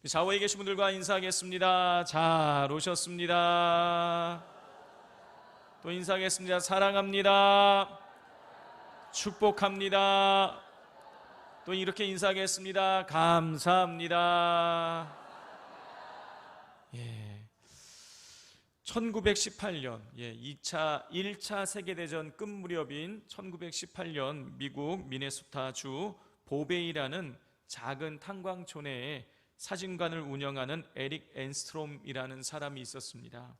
좌우에 계신 분들과 인사하겠습니다. 잘 오셨습니다. 또 인사하겠습니다. 사랑합니다. 축복합니다. 또 이렇게 인사하겠습니다. 감사합니다. 1918년 1차 세계대전 끝 무렵인 1918년 미국 미네소타주 보베이라는 작은 탄광촌에 사진관을 운영하는 에릭 엔스트롬이라는 사람이 있었습니다.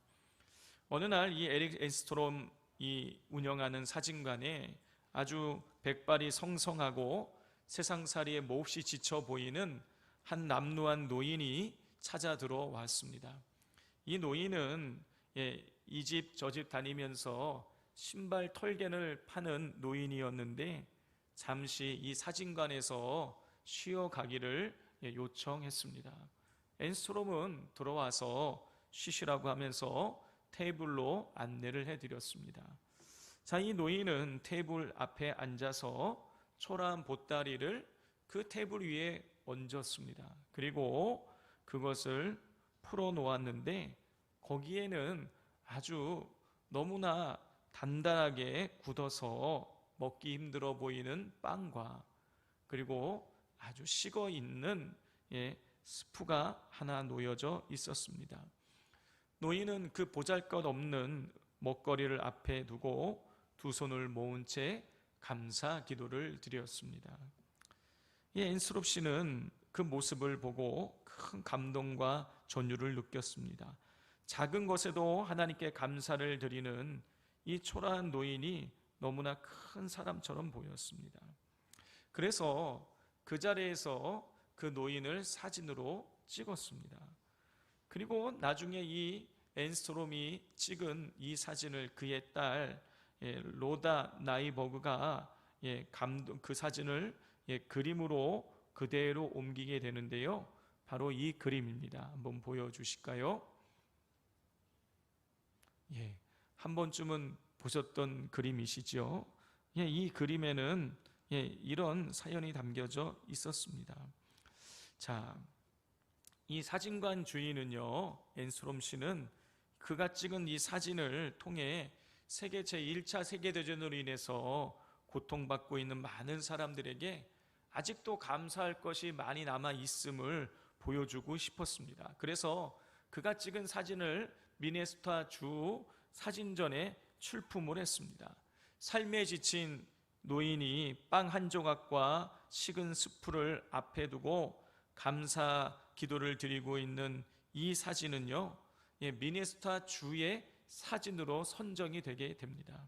어느 날 이 에릭 엔스트롬이 운영하는 사진관에 아주 백발이 성성하고 세상살이에 몹시 지쳐 보이는 한 남루한 노인이 찾아 들어왔습니다. 이 노인은 이 집 저 집 다니면서 신발 털개를 파는 노인이었는데 잠시 이 사진관에서 쉬어가기를 요청했습니다. 엔스트롬은 들어와서 쉬시라고 하면서 테이블로 안내를 해드렸습니다. 자, 이 노인은 테이블 앞에 앉아서 초라한 보따리를 그 테이블 위에 얹었습니다. 그리고 그것을 풀어놓았는데 거기에는 아주 너무나 단단하게 굳어서 먹기 힘들어 보이는 빵과 그리고 아주 식어 있는 스프가 하나 놓여져 있었습니다. 노인은 그 보잘것없는 먹거리를 앞에 두고 두 손을 모은 채 감사 기도를 드렸습니다. 엔스트롬 씨는 그 모습을 보고 큰 감동과 전율을 느꼈습니다. 작은 것에도 하나님께 감사를 드리는 이 초라한 노인이 너무나 큰 사람처럼 보였습니다. 그래서 그 자리에서 그 노인을 사진으로 찍었습니다. 그리고 나중에 이 엔스트롬이 찍은 이 사진을 그의 딸 로다 나이버그가 그 사진을 그림으로 그대로 옮기게 되는데요. 바로 이 그림입니다. 한번 보여주실까요? 한 번쯤은 보셨던 그림이시죠? 이 그림에는 이런 사연이 담겨져 있었습니다. 자, 이 사진관 주인은요, 엔스트롬 씨는 그가 찍은 이 사진을 통해 세계 제1차 세계대전으로 인해서 고통받고 있는 많은 사람들에게 아직도 감사할 것이 많이 남아 있음을 보여주고 싶었습니다. 그래서 그가 찍은 사진을 미네소타 주 사진전에 출품을 했습니다. 삶에 지친 노인이 빵 한 조각과 식은 스프를 앞에 두고 감사 기도를 드리고 있는 이 사진은요, 미네소타 주의 사진으로 선정이 되게 됩니다.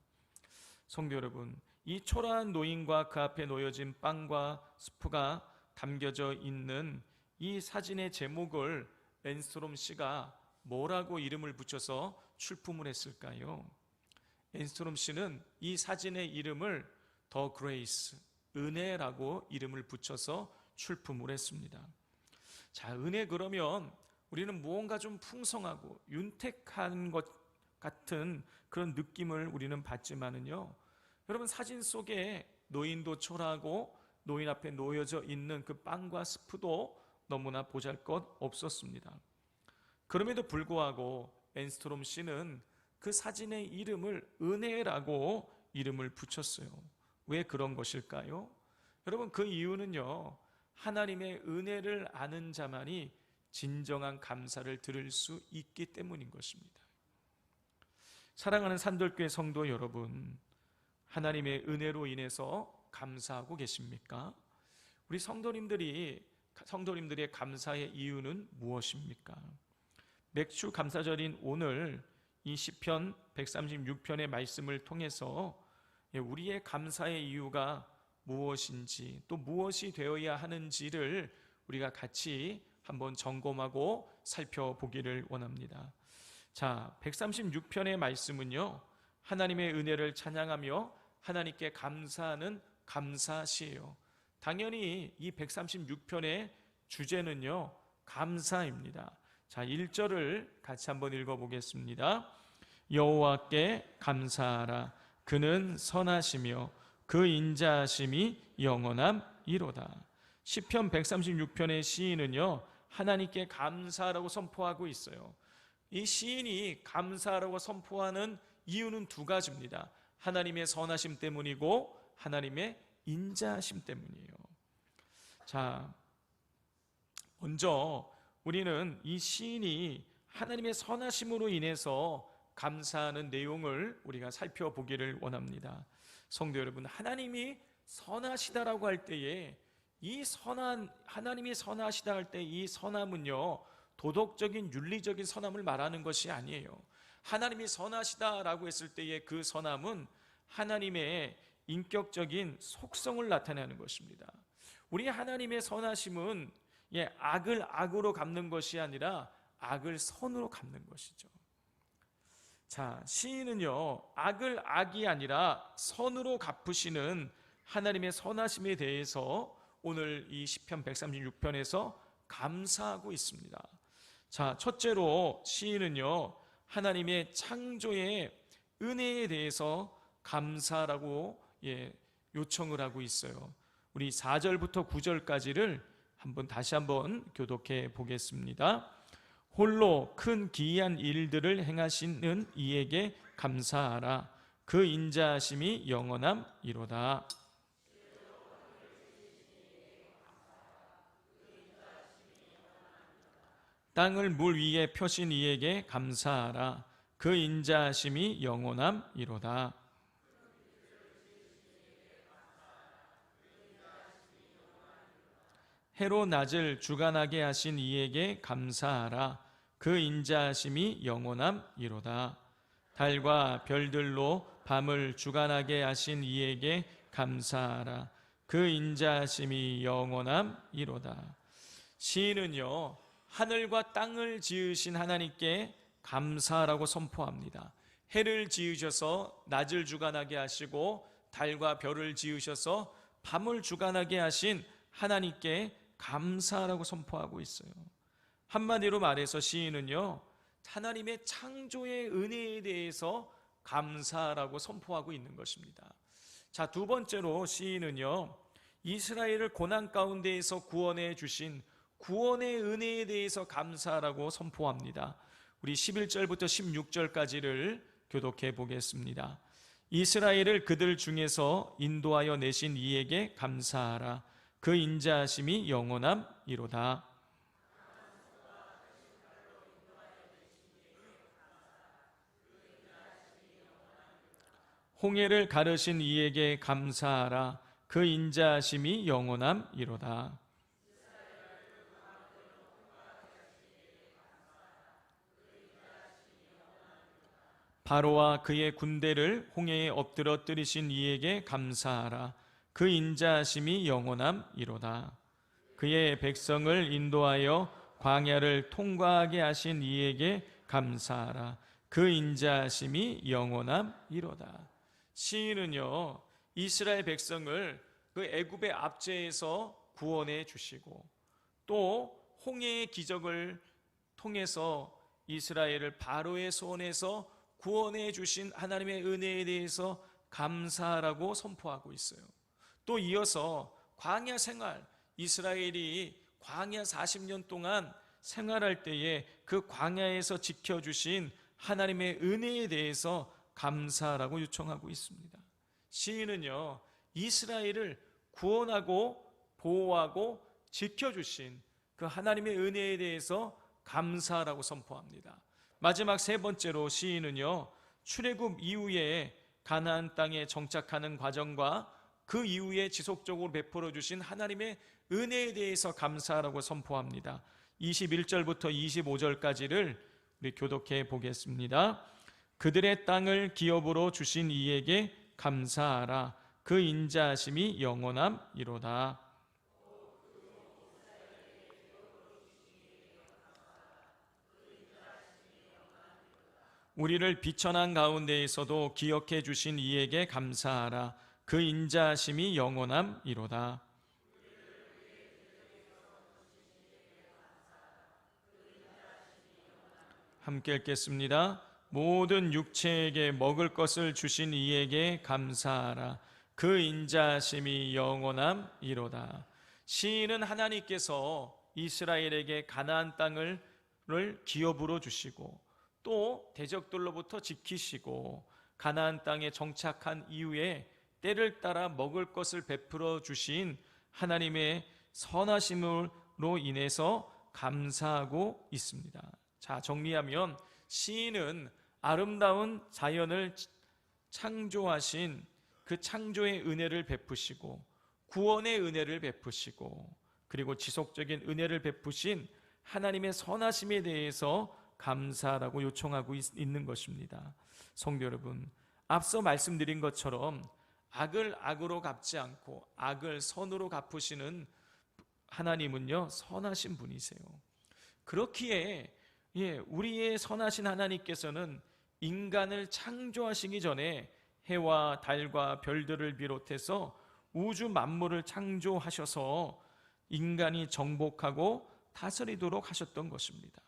성도 여러분, 이 초라한 노인과 그 앞에 놓여진 빵과 스프가 담겨져 있는 이 사진의 제목을 엔스트롬 씨가 뭐라고 이름을 붙여서 출품을 했을까요? 엔스트롬 씨는 이 사진의 이름을 더 그레이스, 은혜라고 이름을 붙여서 출품을 했습니다. 자, 은혜 그러면 우리는 무언가 좀 풍성하고 윤택한 것 같은 그런 느낌을 우리는 받지만은요, 여러분 사진 속에 노인도 초라하고 노인 앞에 놓여져 있는 그 빵과 스프도 너무나 보잘것 없었습니다. 그럼에도 불구하고 엔스트롬 씨는 그 사진의 이름을 은혜라고 이름을 붙였어요. 왜 그런 것일까요? 여러분, 그 이유는요, 하나님의 은혜를 아는 자만이 진정한 감사를 들을 수 있기 때문인 것입니다. 사랑하는 산돌교회 성도 여러분, 하나님의 은혜로 인해서 감사하고 계십니까? 우리 성도님들의 감사의 이유는 무엇입니까? 맥주 감사절인 오늘 이 시편 136편의 말씀을 통해서 우리의 감사의 이유가 무엇인지, 또 무엇이 되어야 하는지를 우리가 같이 한번 점검하고 살펴보기를 원합니다. 자, 136편의 말씀은요, 하나님의 은혜를 찬양하며 하나님께 감사하는 감사시예요. 당연히 이 136편의 주제는요, 감사입니다. 자, 1절을 같이 한번 읽어보겠습니다. 여호와께 감사하라. 그는 선하시며 그 인자하심이 영원함이로다. 시편 136편의 시인은요, 하나님께 감사라고 선포하고 있어요. 이 시인이 감사라고 선포하는 이유는 두 가지입니다. 하나님의 선하심 때문이고 하나님의 인자하심 때문이에요. 자, 먼저 우리는 이 시인이 하나님의 선하심으로 인해서 감사하는 내용을 우리가 살펴보기를 원합니다. 성도 여러분, 하나님이 선하시다라고 할 때에 이 선한, 하나님이 선하시다 할 때 이 선함은요, 도덕적인 윤리적인 선함을 말하는 것이 아니에요. 하나님이 선하시다라고 했을 때의 그 선함은 하나님의 인격적인 속성을 나타내는 것입니다. 우리 하나님의 선하심은 악을 악으로 갚는 것이 아니라 악을 선으로 갚는 것이죠. 자, 시인은요, 악을 악이 아니라 선으로 갚으시는 하나님의 선하심에 대해서 오늘 이 시편 136편에서 감사하고 있습니다. 자, 첫째로 시인은요, 하나님의 창조의 은혜에 대해서 감사라고 요청을 하고 있어요. 우리 4절부터 9절까지를 다시 한번 교독해 보겠습니다. 홀로 큰 기이한 일들을 행하시는 이에게 감사하라. 그 인자하심이 영원함이로다. 땅을 물 위에 펴신 이에게 감사하라. 그 인자하심이 영원함이로다. 해로 낮을 주관하게 하신 이에게 감사하라. 그 인자하심이 영원함이로다. 달과 별들로 밤을 주관하게 하신 이에게 감사하라. 그 인자하심이 영원함이로다. 시인은요, 하늘과 땅을 지으신 하나님께 감사라고 선포합니다. 해를 지으셔서 낮을 주관하게 하시고 달과 별을 지으셔서 밤을 주관하게 하신 하나님께 감사라고 선포하고 있어요. 한마디로 말해서 시인은요, 하나님의 창조의 은혜에 대해서 감사라고 선포하고 있는 것입니다. 자, 두 번째로 시인은요, 이스라엘을 고난 가운데에서 구원해 주신 구원의 은혜에 대해서 감사라고 선포합니다. 우리 11절부터 16절까지를 교독해 보겠습니다. 이스라엘을 그들 중에서 인도하여 내신 이에게 감사하라. 그 인자하심이 영원함이로다. 홍해를 가르신 이에게 감사하라. 그 인자하심이 영원함이로다. 바로와 그의 군대를 홍해에 엎드러뜨리신 이에게 감사하라. 그 인자하심이 영원함이로다. 그의 백성을 인도하여 광야를 통과하게 하신 이에게 감사하라. 그 인자하심이 영원함이로다. 시인은요, 이스라엘 백성을 그 애굽의 압제에서 구원해 주시고 또 홍해의 기적을 통해서 이스라엘을 바로의 손에서 구원해 주신 하나님의 은혜에 대해서 감사하라고 선포하고 있어요. 또 이어서 광야 생활, 이스라엘이 광야 40년 동안 생활할 때에 그 광야에서 지켜주신 하나님의 은혜에 대해서 감사라고 요청하고 있습니다. 시인은요, 이스라엘을 구원하고 보호하고 지켜주신 그 하나님의 은혜에 대해서 감사라고 선포합니다. 마지막 세 번째로 시인은요, 출애굽 이후에 가나안 땅에 정착하는 과정과 그 이후에 지속적으로 베풀어 주신 하나님의 은혜에 대해서 감사라고 선포합니다. 21절부터 25절까지를 우리 교독해 보겠습니다. 그들의 땅을 기업으로 주신 이에게 감사하라. 그 인자하심이 영원함이로다. 우리를 비천한 가운데에서도 기억해 주신 이에게 감사하라. 그 인자하심이 영원함이로다. 함께 읽겠습니다. 모든 육체에게 먹을 것을 주신 이에게 감사하라. 그 인자하심이 영원함이로다. 시인은 하나님께서 이스라엘에게 가나안 땅을 기업으로 주시고 또 대적들로부터 지키시고 가나안 땅에 정착한 이후에 때를 따라 먹을 것을 베풀어 주신 하나님의 선하심으로 인해서 감사하고 있습니다. 자, 정리하면 시인은 아름다운 자연을 창조하신 그 창조의 은혜를 베푸시고 구원의 은혜를 베푸시고 그리고 지속적인 은혜를 베푸신 하나님의 선하심에 대해서 감사라고 요청하고 있는 것입니다. 성도 여러분, 앞서 말씀드린 것처럼 악을 악으로 갚지 않고 악을 선으로 갚으시는 하나님은요, 선하신 분이세요. 그렇기에 우리의 선하신 하나님께서는 인간을 창조하시기 전에 해와 달과 별들을 비롯해서 우주 만물을 창조하셔서 인간이 정복하고 다스리도록 하셨던 것입니다.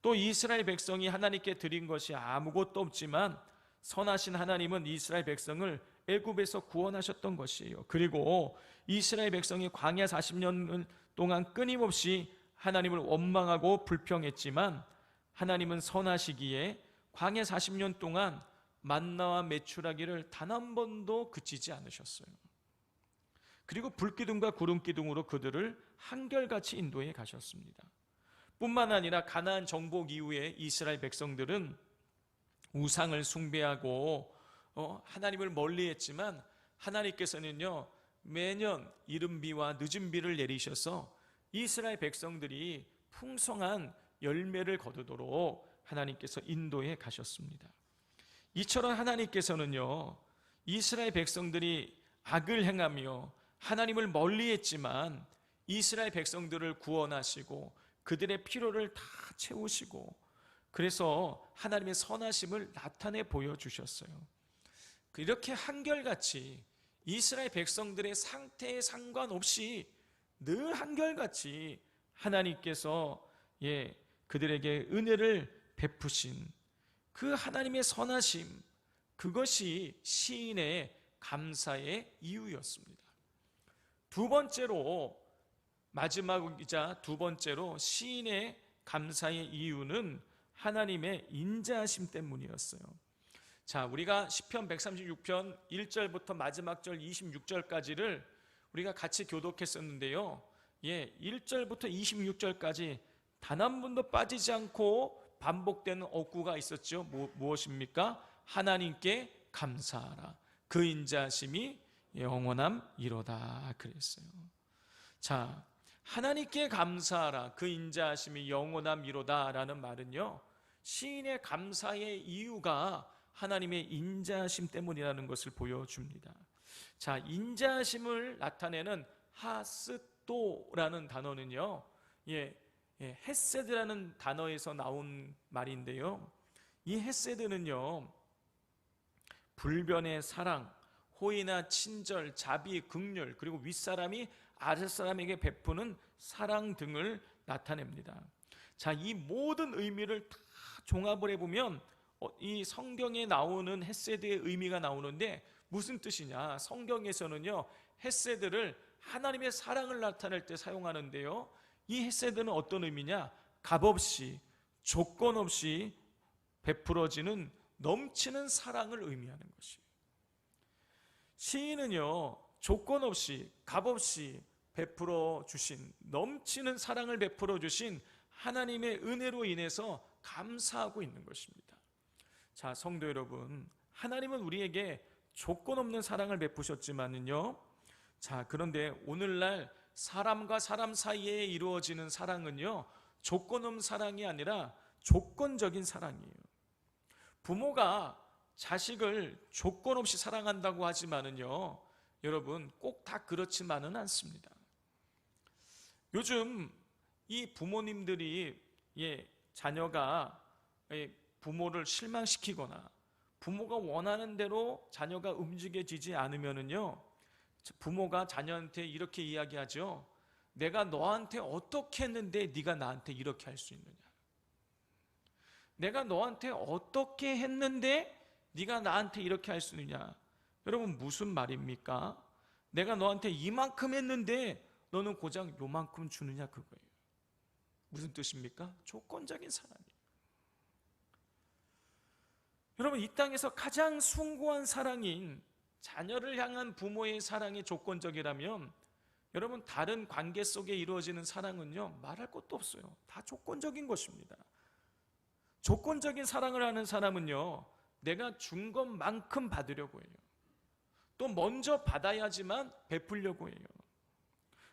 또 이스라엘 백성이 하나님께 드린 것이 아무것도 없지만 선하신 하나님은 이스라엘 백성을 애굽에서 구원하셨던 것이에요. 그리고 이스라엘 백성이 광야 40년 동안 끊임없이 하나님을 원망하고 불평했지만 하나님은 선하시기에 광야 40년 동안 만나와 메추라기를 단 한 번도 그치지 않으셨어요. 그리고 불기둥과 구름기둥으로 그들을 한결같이 인도해 가셨습니다. 뿐만 아니라 가나안 정복 이후에 이스라엘 백성들은 우상을 숭배하고 하나님을 멀리했지만 하나님께서는요, 매년 이른 비와 늦은 비를 내리셔서 이스라엘 백성들이 풍성한 열매를 거두도록 하나님께서 인도해 가셨습니다. 이처럼 하나님께서는요, 이스라엘 백성들이 악을 행하며 하나님을 멀리했지만 이스라엘 백성들을 구원하시고 그들의 필요를 다 채우시고 그래서 하나님의 선하심을 나타내 보여주셨어요. 이렇게 한결같이 이스라엘 백성들의 상태에 상관없이 늘 한결같이 하나님께서 그들에게 은혜를 베푸신 그 하나님의 선하심, 그것이 시인의 감사의 이유였습니다. 두 번째로, 마지막이자 두 번째로 시인의 감사의 이유는 하나님의 인자하심 때문이었어요. 자, 우리가 시편 136편 1절부터 마지막 절 26절까지를 우리가 같이 교독했었는데요. 1절부터 26절까지 단 한 번도 빠지지 않고 반복되는 어구가 있었죠. 무엇입니까? 하나님께 감사하라. 그 인자하심이 영원함이로다 그랬어요. 자, 하나님께 감사하라. 그 인자하심이 영원함이로다 라는 말은요, 시인의 감사의 이유가 하나님의 인자하심 때문이라는 것을 보여줍니다. 자, 인자하심을 나타내는 하스도라는 단어는요, 헤세드라는 단어에서 나온 말인데요, 이 헤세드는요, 불변의 사랑, 호의나 친절, 자비, 긍휼, 그리고 윗사람이 아랫사람에게 베푸는 사랑 등을 나타냅니다. 자, 이 모든 의미를 다 종합을 해보면 이 성경에 나오는 헤세드의 의미가 나오는데 무슨 뜻이냐? 성경에서는요, 헤세드를 하나님의 사랑을 나타낼 때 사용하는데요, 이 헤세드는 어떤 의미냐? 값없이, 조건 없이 베풀어지는 넘치는 사랑을 의미하는 것이에요. 시인은요, 조건 없이, 값없이 베풀어 주신, 넘치는 사랑을 베풀어 주신 하나님의 은혜로 인해서 감사하고 있는 것입니다. 자, 성도 여러분, 하나님은 우리에게 조건 없는 사랑을 베푸셨지만은요, 자, 그런데 오늘날 사람과 사람 사이에 이루어지는 사랑은요, 조건 없는 사랑이 아니라 조건적인 사랑이에요. 부모가 자식을 조건 없이 사랑한다고 하지만은요, 여러분, 꼭 다 그렇지만은 않습니다. 요즘 이 부모님들이 자녀가 부모를 실망시키거나 부모가 원하는 대로 자녀가 움직여지지 않으면은요, 부모가 자녀한테 이렇게 이야기하죠. 내가 너한테 어떻게 했는데 네가 나한테 이렇게 할 수 있느냐? 내가 너한테 어떻게 했는데 네가 나한테 이렇게 할 수 있느냐? 여러분, 무슨 말입니까? 내가 너한테 이만큼 했는데 너는 고작 요만큼 주느냐, 그거예요. 무슨 뜻입니까? 조건적인 사랑이에요. 여러분, 이 땅에서 가장 숭고한 사랑인 자녀를 향한 부모의 사랑이 조건적이라면 여러분, 다른 관계 속에 이루어지는 사랑은요, 말할 것도 없어요. 다 조건적인 것입니다. 조건적인 사랑을 하는 사람은요, 내가 준 것만큼 받으려고 해요. 또 먼저 받아야지만 베풀려고 해요.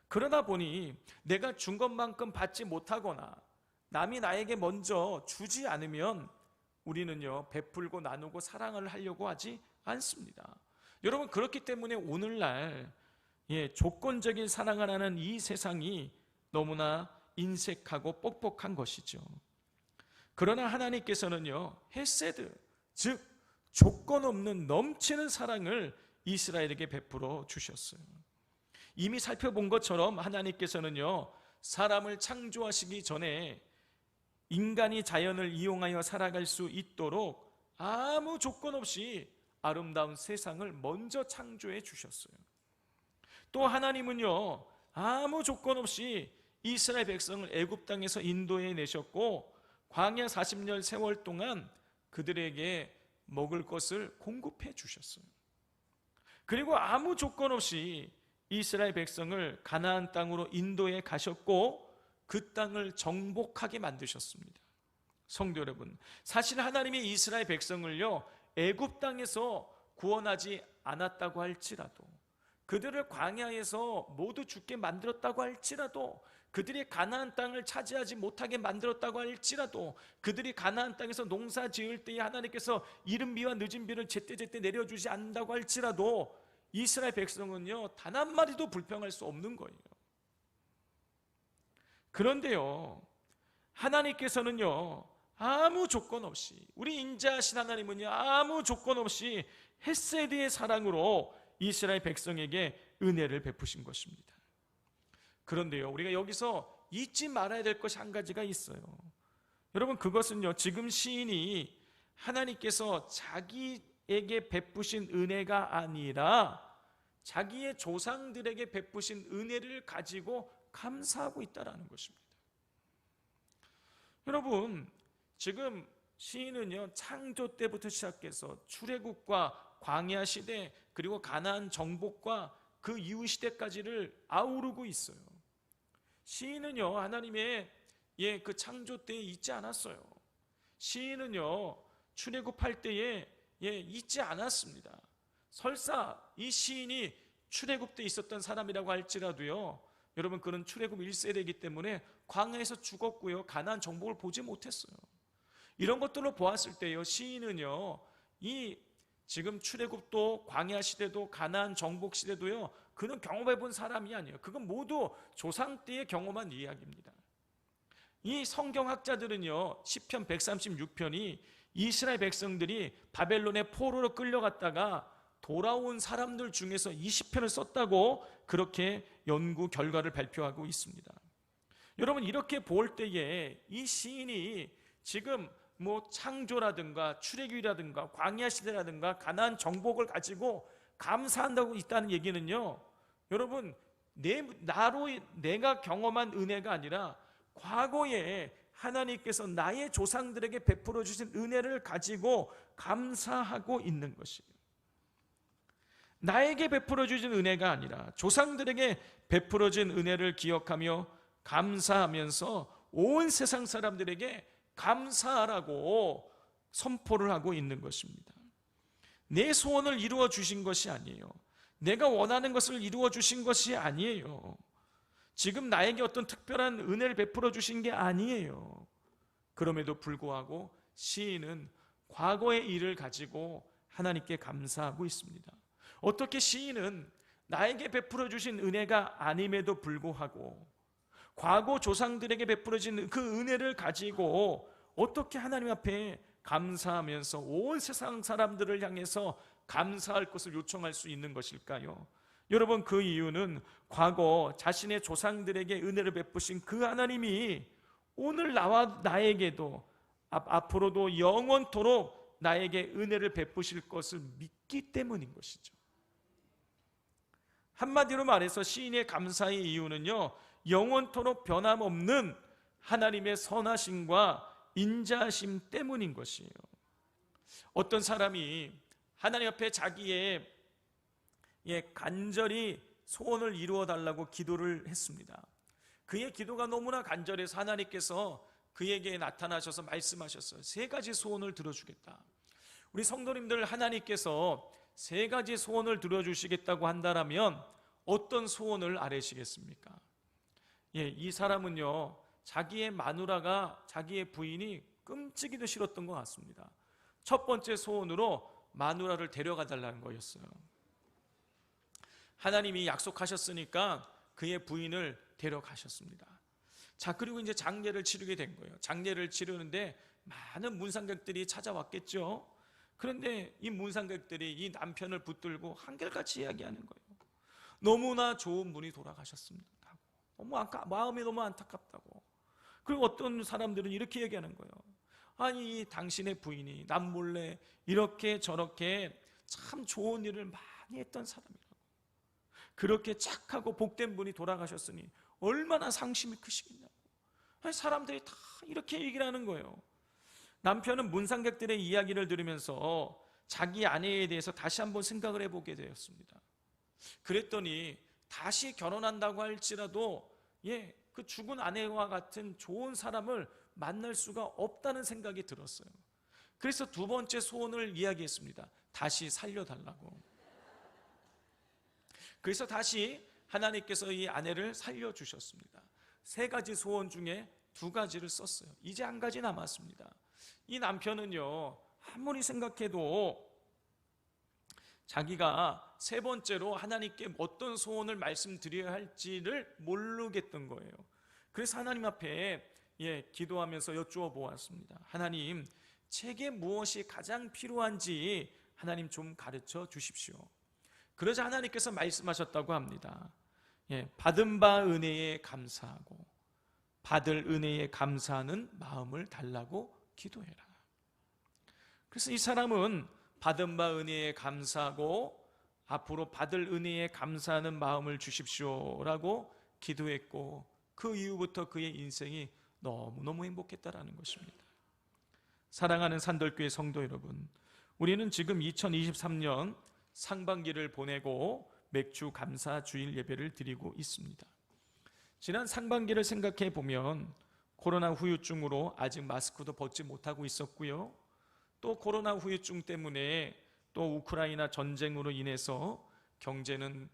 그러다 보니 내가 준 것만큼 받지 못하거나 남이 나에게 먼저 주지 않으면 우리는요, 베풀고 나누고 사랑을 하려고 하지 않습니다. 여러분, 그렇기 때문에 오늘날 조건적인 사랑을 하는 이 세상이 너무나 인색하고 뻑뻑한 것이죠. 그러나 하나님께서는요, 헤세드, 즉 조건 없는 넘치는 사랑을 이스라엘에게 베풀어 주셨어요. 이미 살펴본 것처럼 하나님께서는요, 사람을 창조하시기 전에 인간이 자연을 이용하여 살아갈 수 있도록 아무 조건 없이 아름다운 세상을 먼저 창조해 주셨어요. 또 하나님은요, 아무 조건 없이 이스라엘 백성을 애굽 땅에서 인도해 내셨고 광야 40년 세월 동안 그들에게 먹을 것을 공급해 주셨어요. 그리고 아무 조건 없이 이스라엘 백성을 가나안 땅으로 인도해 가셨고 그 땅을 정복하게 만드셨습니다. 성도 여러분, 사실 하나님이 이스라엘 백성을요, 애굽 땅에서 구원하지 않았다고 할지라도, 그들을 광야에서 모두 죽게 만들었다고 할지라도, 그들이 가나안 땅을 차지하지 못하게 만들었다고 할지라도, 그들이 가나안 땅에서 농사 지을 때에 하나님께서 이른 비와 늦은 비를 제때제때 내려주지 않는다고 할지라도 이스라엘 백성은요, 단 한 마디도 불평할 수 없는 거예요. 그런데요, 하나님께서는요, 아무 조건 없이, 우리 인자하신 하나님은요, 아무 조건 없이 헤세드의 사랑으로 이스라엘 백성에게 은혜를 베푸신 것입니다. 그런데요, 우리가 여기서 잊지 말아야 될 것이 한 가지가 있어요. 여러분, 그것은요, 지금 시인이 하나님께서 자기에게 베푸신 은혜가 아니라 자기의 조상들에게 베푸신 은혜를 가지고 감사하고 있다는 것입니다. 여러분, 지금 시인은요, 창조 때부터 시작해서 출애굽과 광야 시대, 그리고 가나안 정복과 그 이후 시대까지를 아우르고 있어요. 시인은요, 하나님의 그 창조 때에 잊지 않았어요. 시인은요, 출애굽할 때에 잊지 않았습니다. 설사 이 시인이 출애굽 때 있었던 사람이라고 할지라도요, 여러분, 그는 출애굽 1세대이기 때문에 광야에서 죽었고요, 가나안 정복을 보지 못했어요. 이런 것들로 보았을 때요, 시인은요, 이 지금 출애굽도 광야 시대도 가나안 정복 시대도요, 그는 경험해 본 사람이 아니에요. 그건 모두 조상 때의 경험한 이야기입니다. 이 성경학자들은요, 시편 136편이 이스라엘 백성들이 바벨론의 포로로 끌려갔다가 돌아온 사람들 중에서 20편을 썼다고 그렇게 연구 결과를 발표하고 있습니다. 여러분, 이렇게 볼 때에 이 시인이 지금 창조라든가 출애굽이라든가 광야 시대라든가 가나안 정복을 가지고 감사한다고 있다는 얘기는요, 여러분, 내가 경험한 은혜가 아니라 과거에 하나님께서 나의 조상들에게 베풀어 주신 은혜를 가지고 감사하고 있는 것이에요. 나에게 베풀어 주신 은혜가 아니라 조상들에게 베풀어진 은혜를 기억하며 감사하면서 온 세상 사람들에게 감사하라고 선포를 하고 있는 것입니다. 내 소원을 이루어 주신 것이 아니에요. 내가 원하는 것을 이루어 주신 것이 아니에요. 지금 나에게 어떤 특별한 은혜를 베풀어 주신 게 아니에요. 그럼에도 불구하고 시인은 과거의 일을 가지고 하나님께 감사하고 있습니다. 어떻게 시인은 나에게 베풀어 주신 은혜가 아님에도 불구하고 과거 조상들에게 베풀어진 그 은혜를 가지고 어떻게 하나님 앞에 감사하면서 온 세상 사람들을 향해서 감사할 것을 요청할 수 있는 것일까요? 여러분, 그 이유는 과거 자신의 조상들에게 은혜를 베푸신 그 하나님이 오늘 나와 나에게도 앞으로도 영원토록 나에게 은혜를 베푸실 것을 믿기 때문인 것이죠. 한마디로 말해서 시인의 감사의 이유는요, 영원토록 변함없는 하나님의 선하심과 인자하심 때문인 것이에요. 어떤 사람이 하나님 앞에 자기의 간절히 소원을 이루어 달라고 기도를 했습니다. 그의 기도가 너무나 간절해서 하나님께서 그에게 나타나셔서 말씀하셨어요. 3가지 소원을 들어주겠다. 우리 성도님들, 하나님께서 3가지 소원을 들어주시겠다고 한다면 어떤 소원을 아뢰시겠습니까? 이 사람은요, 자기의 마누라가, 자기의 부인이 끔찍이도 싫었던 것 같습니다. 첫 번째 소원으로 마누라를 데려가 달라는 거였어요. 하나님이 약속하셨으니까 그의 부인을 데려가셨습니다. 자, 그리고 이제 장례를 치르게 된 거예요. 장례를 치르는데 많은 문상객들이 찾아왔겠죠. 그런데 이 문상객들이 이 남편을 붙들고 한결같이 이야기하는 거예요. 너무나 좋은 분이 돌아가셨습니다. 마음이 너무 안타깝다고. 그리고 어떤 사람들은 이렇게 얘기하는 거예요. 아니, 당신의 부인이 남몰래 이렇게 저렇게 참 좋은 일을 많이 했던 사람이라고. 그렇게 착하고 복된 분이 돌아가셨으니 얼마나 상심이 크시겠냐고. 사람들이 다 이렇게 얘기를 하는 거예요. 남편은 문상객들의 이야기를 들으면서 자기 아내에 대해서 다시 한번 생각을 해보게 되었습니다. 그랬더니 다시 결혼한다고 할지라도 그 죽은 아내와 같은 좋은 사람을 만날 수가 없다는 생각이 들었어요. 그래서 2번째 소원을 이야기했습니다. 다시 살려달라고. 그래서 다시 하나님께서 이 아내를 살려주셨습니다. 3가지 소원 중에 2가지를 썼어요. 이제 1가지 남았습니다. 이 남편은요, 아무리 생각해도 자기가 3번째로 하나님께 어떤 소원을 말씀드려야 할지를 모르겠던 거예요. 그래서 하나님 앞에 기도하면서 여쭈어 보았습니다. 하나님, 제게 무엇이 가장 필요한지 하나님 좀 가르쳐 주십시오. 그러자 하나님께서 말씀하셨다고 합니다. 받은 바 은혜에 감사하고 받을 은혜에 감사하는 마음을 달라고 기도해라. 그래서 이 사람은 받은 바 은혜에 감사하고 앞으로 받을 은혜에 감사하는 마음을 주십시오라고 기도했고, 그 이후부터 그의 인생이 너무너무 행복했다라는 것입니다. 사랑하는 산돌교회 성도 여러분, 우리는 지금 2023년 상반기를 보내고 맥주 감사 주일 예배를 드리고 있습니다. 지난 상반기를 생각해 보면 코로나 후유증으로 아직 마스크도 벗지 못하고 있었고요. 또 코로나 후유증 때문에 또 우크라이나 전쟁으로 인해서 경제는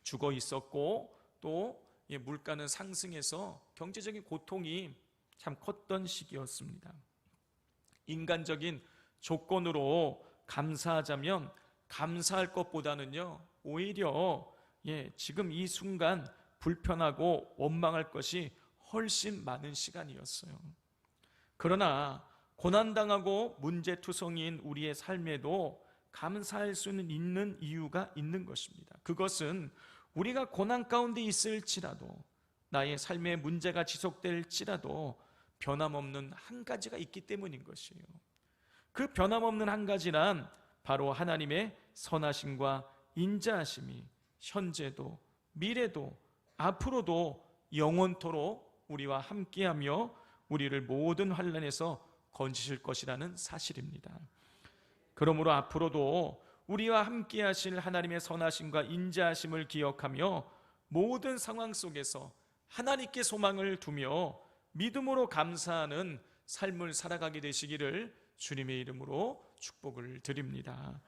죽어 있었고, 또 물가는 상승해서 경제적인 고통이 참 컸던 시기였습니다. 인간적인 조건으로 감사하자면 감사할 것보다는요, 오히려 지금 이 순간 불편하고 원망할 것이 훨씬 많은 시간이었어요. 그러나 고난당하고 문제투성이인 우리의 삶에도 감사할 수는 있는 이유가 있는 것입니다. 그것은 우리가 고난 가운데 있을지라도, 나의 삶에 문제가 지속될지라도 변함없는 한 가지가 있기 때문인 것이에요. 그 변함없는 한 가지란 바로 하나님의 선하심과 인자하심이 현재도 미래도 앞으로도 영원토록 우리와 함께하며 우리를 모든 환난에서 건지실 것이라는 사실입니다. 그러므로 앞으로도 우리와 함께 하실 하나님의 선하심과 인자하심을 기억하며 모든 상황 속에서 하나님께 소망을 두며 믿음으로 감사하는 삶을 살아가게 되시기를 주님의 이름으로 축복을 드립니다.